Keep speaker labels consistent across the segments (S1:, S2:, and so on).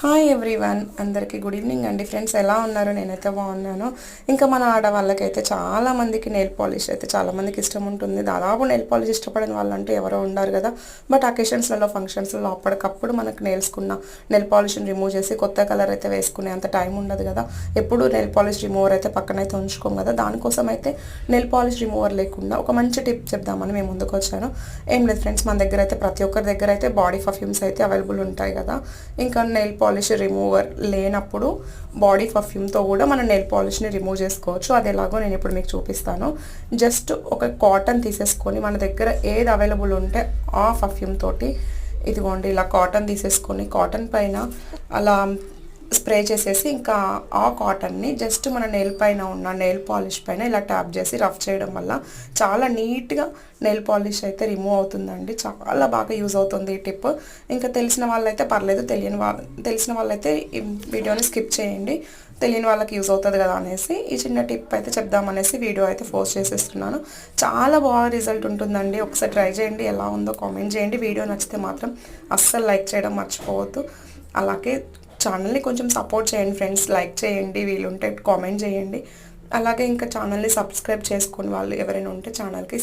S1: Hi everyone, అందరికీ good evening అండి. Friends, ఎలా ఉన్నారు? నేనైతే బాగున్నాను. ఇంకా మన ఆడవాళ్ళకైతే చాలామందికి నెయిల్ పాలిష్ అయితే చాలామందికి ఇష్టం ఉంటుంది. దాదాపు నెయిల్ పాలిష్ ఇష్టపడిన వాళ్ళంటూ ఎవరో ఉండరు కదా. బట్ అకేషన్స్లలో, ఫంక్షన్స్లలో అప్పటికప్పుడు మనకు నెయిల్స్కున్న నెయిల్ పాలిష్ని రిమూవ్ చేసి కొత్త కలర్ అయితే వేసుకునే అంత టైం ఉండదు కదా. ఎప్పుడు నెయిల్ పాలిష్ రిమూవర్ అయితే పక్కనైతే ఉంచుకోం కదా. దానికోసం అయితే నెయిల్ పాలిష్ రిమూవర్ లేకుండా ఒక మంచి టిప్ చెప్దామని మేము ముందుకు వచ్చాను. ఏం లేదు ఫ్రెండ్స్, మన దగ్గర అయితే ప్రతి ఒక్కరి దగ్గర అయితే బాడీ పర్ఫ్యూమ్స్ అయితే అవైలబుల్ ఉంటాయి కదా. ఇంకా నెయిల్ పాలిష్ రిమూవర్ లేనప్పుడు బాడీ పర్ఫ్యూమ్తో కూడా మనం నెయిల్ పాలిష్ని రిమూవ్ చేసుకోవచ్చు. అది ఎలాగో నేను ఇప్పుడు మీకు చూపిస్తాను. జస్ట్ ఒక కాటన్ తీసేసుకొని మన దగ్గర ఏది అవైలబుల్ ఉంటే ఆ పర్ఫ్యూమ్ తోటి, ఇదిగోండి ఇలా కాటన్ తీసేసుకొని కాటన్ పైన అలా స్ప్రే చేసేసి ఇంకా ఆ కాటన్ని జస్ట్ మన నెయిల్ పైన ఉన్న నెయిల్ పాలిష్ పైన ఇలా ట్యాప్ చేసి రఫ్ చేయడం వల్ల చాలా నీట్గా నెయిల్ పాలిష్ అయితే రిమూవ్ అవుతుందండి. చాలా బాగా యూజ్ అవుతుంది ఈ టిప్. ఇంకా తెలిసిన వాళ్ళైతే పర్లేదు, తెలిసిన వాళ్ళైతే ఈ వీడియోని స్కిప్ చేయండి. తెలియని వాళ్ళకి యూజ్ అవుతుంది కదా అనేసి ఈ చిన్న టిప్ అయితే చెప్దామనేసి వీడియో అయితే పోస్ట్ చేసేస్తున్నాను. చాలా బాగా రిజల్ట్ ఉంటుందండి. ఒకసారి ట్రై చేయండి, ఎలా ఉందో కామెంట్ చేయండి. వీడియో నచ్చితే మాత్రం అస్సలు లైక్ చేయడం మర్చిపోవద్దు. అలాగే ఛానల్ని కొంచెం సపోర్ట్ చేయండి ఫ్రెండ్స్. లైక్ చేయండి, వీలుంటే కామెంట్ చేయండి. అలాగే ఇంకా ఛానల్ని సబ్స్క్రైబ్ చేసుకుని వాళ్ళు ఎవరైనా ఉంటే ఛానల్కి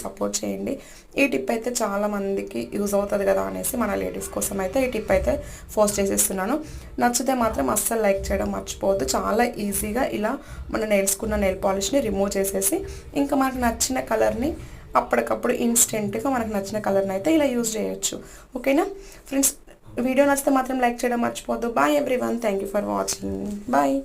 S1: సపోర్ట్ చేయండి. ఈ టిప్ అయితే చాలా మందికి యూజ్ అవుతుంది కదా అనేసి మన లేడీస్ కోసం అయితే ఈ టిప్ అయితే పోస్ట్ చేసేస్తున్నాను. నచ్చితే మాత్రం అస్సలు లైక్ చేయడం మర్చిపోవద్దు. చాలా ఈజీగా ఇలా మన నెయిల్స్కున్న నెయిల్ పాలిష్ని రిమూవ్ చేసేసి ఇంకా మనకు నచ్చిన కలర్ని అప్పటికప్పుడు ఇన్స్టెంట్గా మనకు నచ్చిన కలర్ని అయితే ఇలా యూజ్ చేయొచ్చు. ఓకేనా ఫ్రెండ్స్, వీడియో నచ్చితే మాత్రం లైక్ చేయడం మర్చిపోవద్దు. Bye everyone, thank you for watching. Bye.